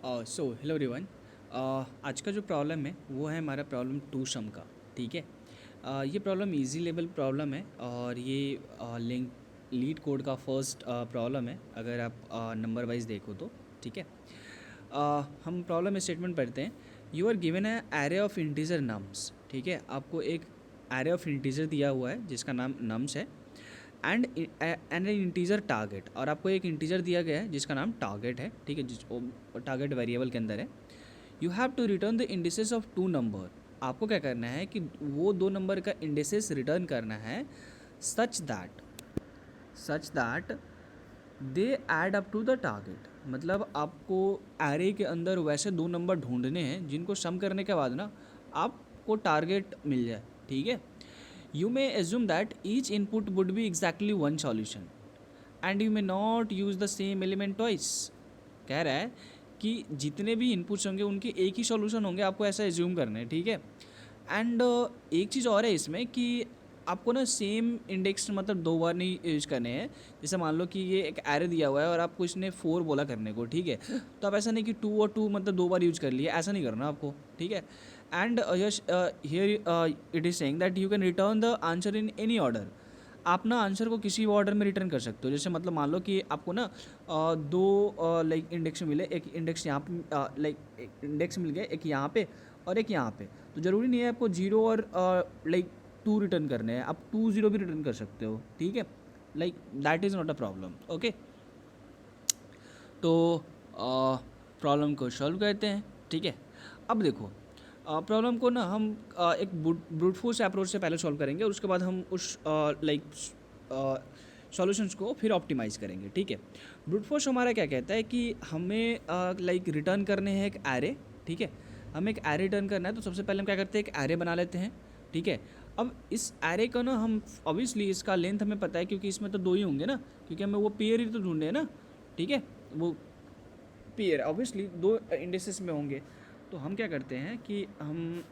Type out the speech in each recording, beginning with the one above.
Hello everyone. आज का जो प्रॉब्लम है वो है हमारा प्रॉब्लम टू सम का। ठीक है। ये प्रॉब्लम इजी लेवल प्रॉब्लम है और ये लिंक लीड कोड का फर्स्ट प्रॉब्लम है अगर आप नंबर वाइज देखो तो। ठीक है। हम प्रॉब्लम स्टेटमेंट पढ़ते हैं। यू आर गिवन है एरे ऑफ इंटीजर नम्स। ठीक है, आपको एक एरे ऑफ इंटीजर दिया हुआ है जिसका नाम नम्स है एंड एन इंटीजर टारगेट, और आपको एक इंटीजर दिया गया है जिसका नाम टारगेट है। ठीक है, जिस टारगेट वेरिएबल के अंदर है। You have to return the indices of two number. आपको क्या करना है कि वो दो नंबर का इंडिसेस रिटर्न करना है such that they add up to the target. मतलब आपको एरे के अंदर वैसे दो नंबर ढूंढने हैं जिनको सम करने के बाद ना आपको टारगेट मिल जाए। ठीक है। You may assume that each input would be exactly one solution and you may not use the same element twice. कह रहा है कि जितने भी इनपुट्स होंगे उनके एक ही सॉल्यूशन होंगे, आपको ऐसा एज्यूम करना है। ठीक है। एंड एक चीज़ और है इसमें कि आपको ना सेम इंडेक्स मतलब दो बार नहीं यूज करने हैं। जैसे मान लो कि ये एक एरे दिया हुआ है और आपको इसने 4 बोला करने को। ठीक है, तो आप ऐसा नहीं कि 2 और 2 मतलब दो बार यूज कर लिए, ऐसा नहीं करना आपको। ठीक है। And yes here it is saying that you can return the answer in any order. आप ना आंसर को किसी भी ऑर्डर में रिटर्न कर सकते हो। जैसे मतलब मान लो कि आपको ना दो लाइक इंडेक्स मिले, एक इंडेक्स यहाँ पे लाइक एक इंडेक्स मिल गया, एक यहाँ पे और एक यहाँ पे। तो ज़रूरी नहीं है आपको 0 और लाइक 2 रिटर्न करने हैं, आप 2 0 भी रिटर्न कर सकते हो। ठीक है, like that is not a problem. Okay, तो प्रॉब्लम को सॉल्व करते हैं। ठीक है। अब देखो, प्रॉब्लम को ना हम एक ब्रूट फोर्स अप्रोच से पहले सॉल्व करेंगे और उसके बाद हम उस लाइक सॉल्यूशंस को फिर ऑप्टिमाइज़ करेंगे। ठीक है। ब्रूट फोर्स हमारा क्या कहता है कि हमें लाइक रिटर्न करने हैं एक एरे। ठीक है, हमें एक एरे रिटर्न करना है, तो सबसे पहले हम क्या करते हैं, एक एरे बना लेते हैं। ठीक है। अब इस एरे का ना हम ऑब्वियसली इसका लेंथ हमें पता है क्योंकि इसमें तो दो ही होंगे ना, क्योंकि हमें वो पेयर ही तो ढूंढने हैं ना। ठीक है, वो पेयर ऑब्वियसली दो इंडेक्सेस में होंगे। तो हम क्या करते हैं कि हम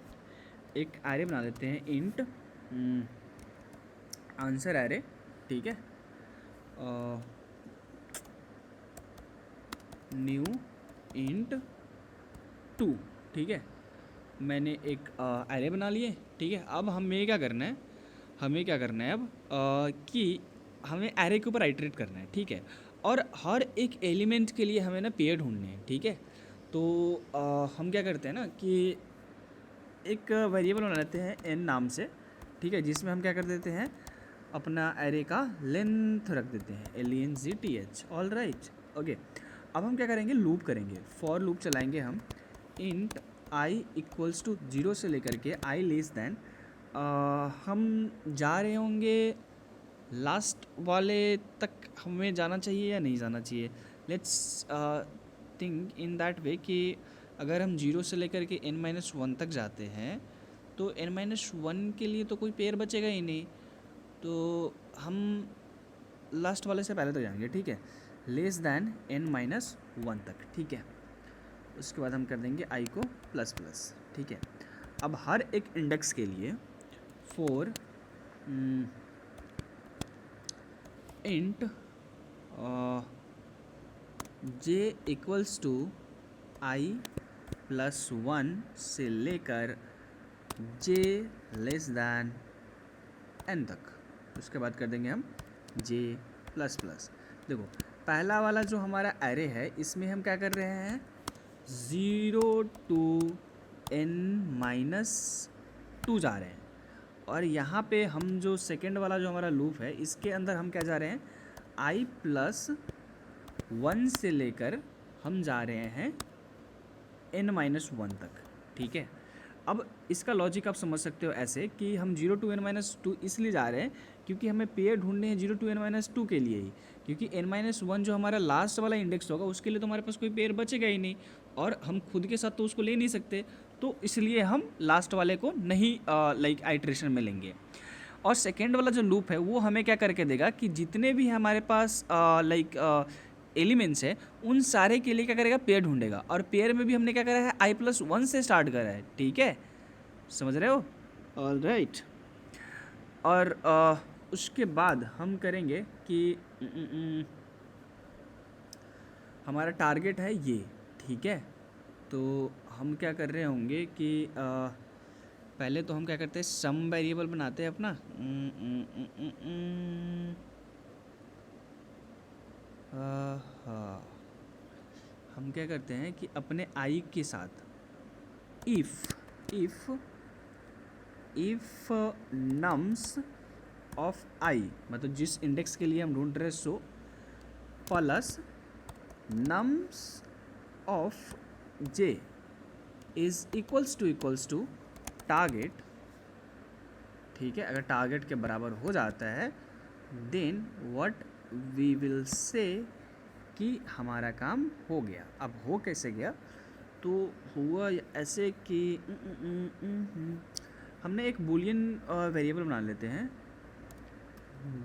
एक एरे बना देते हैं, इंट आंसर एरे। ठीक है, न्यू इंट 2। ठीक है, मैंने एक एरे बना लिए। ठीक है, अब हमें क्या करना है, अब कि हमें एरे के ऊपर आइटरेट करना है। ठीक है, और हर एक एलिमेंट के लिए हमें ना पेयर ढूंढने हैं। ठीक है, तो हम क्या करते हैं ना कि एक वेरिएबल बना लेते हैं n नाम से। ठीक है, जिसमें हम क्या कर देते हैं, अपना एरे का लेंथ रख देते हैं, LENGTH। All right, okay. अब हम क्या करेंगे, लूप करेंगे, फॉर लूप चलाएंगे हम। इंट i इक्वल्स टू 0 से लेकर के i लेस दैन, हम जा रहे होंगे लास्ट वाले तक, हमें जाना चाहिए या नहीं जाना चाहिए। Let's think in that way कि अगर हम 0 से लेकर के n-1 तक जाते हैं तो n-1 के लिए तो कोई पेयर बचेगा ही नहीं, तो हम लास्ट वाले से पहले तो जाएंगे। ठीक है, लेस दैन n-1 तक। ठीक है, उसके बाद हम कर देंगे i को प्लस प्लस। ठीक है, अब हर एक इंडेक्स के लिए for int j equals to i plus 1 से लेकर j लेस दैन n तक। उसके बाद कर देंगे हम j प्लस प्लस। देखो, पहला वाला जो हमारा एरे है इसमें हम क्या कर रहे हैं, 0 to n-2 जा रहे हैं, और यहाँ पे हम जो सेकेंड वाला जो हमारा लूप है इसके अंदर हम क्या जा रहे हैं, i प्लस 1 से लेकर हम जा रहे हैं n-1 तक। ठीक है, अब इसका लॉजिक आप समझ सकते हो ऐसे कि हम 0 to n-2 इसलिए जा रहे हैं क्योंकि हमें पेयर ढूंढने हैं 0 to n-2 के लिए ही, क्योंकि n-1 जो हमारा लास्ट वाला इंडेक्स होगा उसके लिए तो हमारे पास कोई पेयर बचेगा ही नहीं, और हम खुद के साथ तो उसको ले नहीं सकते, तो इसलिए हम लास्ट वाले को नहीं लाइक आइट्रेशन में लेंगे। और सेकेंड वाला जो लूप है वो हमें क्या करके देगा कि जितने भी हमारे पास लाइक एलिमेंट्स है उन सारे के लिए क्या करेगा, पेयर ढूंढेगा, और पेयर में भी हमने क्या करा है, i+1 से स्टार्ट करा है। ठीक है, समझ रहे हो? All right. और उसके बाद हम करेंगे कि हमारा टारगेट है ये। ठीक है, तो हम क्या कर रहे होंगे कि पहले तो हम क्या करते हैं, सम वेरिएबल बनाते हैं अपना। हाँ, हम क्या करते हैं कि अपने आई के साथ इफ़ नम्स ऑफ आई, मतलब जिस इंडेक्स के लिए हम ढूंढ रहे हैं so, plus nums of J is equals to target. ठीक है, अगर टारगेट के बराबर हो जाता है then what we will say कि हमारा काम हो गया। अब हो कैसे गया, तो हुआ ऐसे कि हमने एक बूलियन वेरिएबल बना लेते हैं,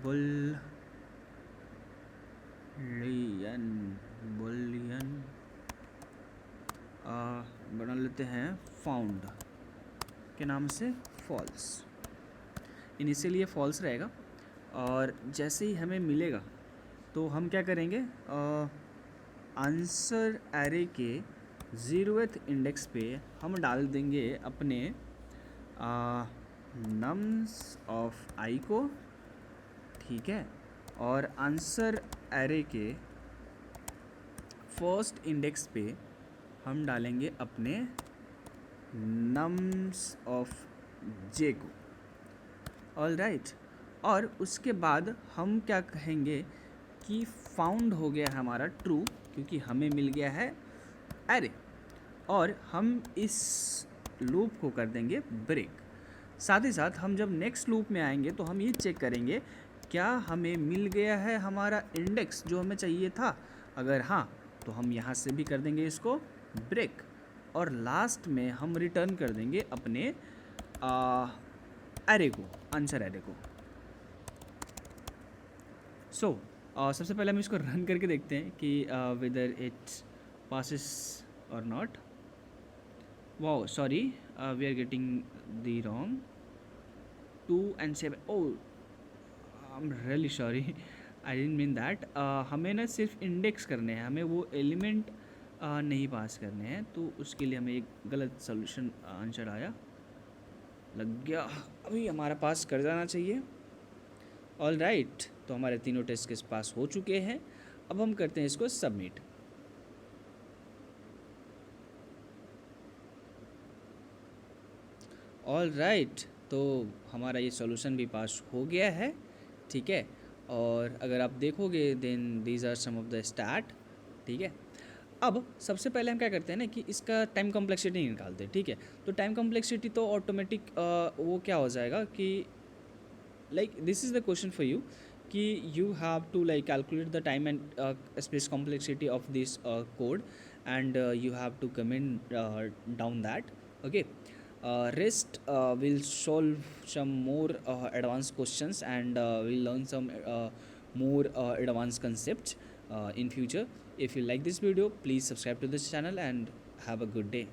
बुलियन बना लेते हैं फाउंड के नाम से फॉल्स। इनिशियली ये फॉल्स रहेगा और जैसे ही हमें मिलेगा तो हम क्या करेंगे, आंसर एरे के 0th इंडेक्स पे हम डाल देंगे अपने नम्स ऑफ आई को। ठीक है, और आंसर एरे के फर्स्ट इंडेक्स पे हम डालेंगे अपने नम्स ऑफ जे को। ऑल राइट, और उसके बाद हम क्या कहेंगे कि फाउंड हो गया हमारा ट्रू, क्योंकि हमें मिल गया है एरे, और हम इस लूप को कर देंगे ब्रेक। साथ ही साथ हम जब नेक्स्ट लूप में आएंगे तो हम ये चेक करेंगे क्या हमें मिल गया है हमारा इंडेक्स जो हमें चाहिए था। अगर हाँ, तो हम यहाँ से भी कर देंगे इसको ब्रेक, और लास्ट में हम रिटर्न कर देंगे अपने एरे को, आंसर एरे को। सो सबसे पहले हम इसको रन करके देखते हैं कि वेदर इट पासिस और not. Wow, sorry, we are getting the wrong 2 and 7। Oh, I am really sorry, I didn't mean that. हमें ना सिर्फ इंडेक्स करने हैं, हमें वो एलिमेंट नहीं पास करने हैं, तो उसके लिए हमें एक गलत सोल्यूशन आंसर आया, लग गया। अभी हमारा पास कर जाना चाहिए। ऑल राइट, तो हमारे तीनों टेस्ट केस पास हो चुके हैं। अब हम करते हैं इसको सबमिट। ऑल राइट, तो हमारा ये सॉल्यूशन भी पास हो गया है। ठीक है, और अगर आप देखोगे then these are some of the start. ठीक है, अब सबसे पहले हम क्या करते हैं ना कि इसका टाइम कॉम्प्लेक्सिटी निकालते हैं। ठीक है, तो टाइम कॉम्प्लेक्सिटी तो ऑटोमेटिक वो क्या हो जाएगा कि like this is the question for you कि you have to like calculate the time and space complexity of this code, and you have to comment down that. Okay, rest will solve some more advanced questions, and we'll learn some more advanced concepts in future. If you like this video, please subscribe to this channel and have a good day.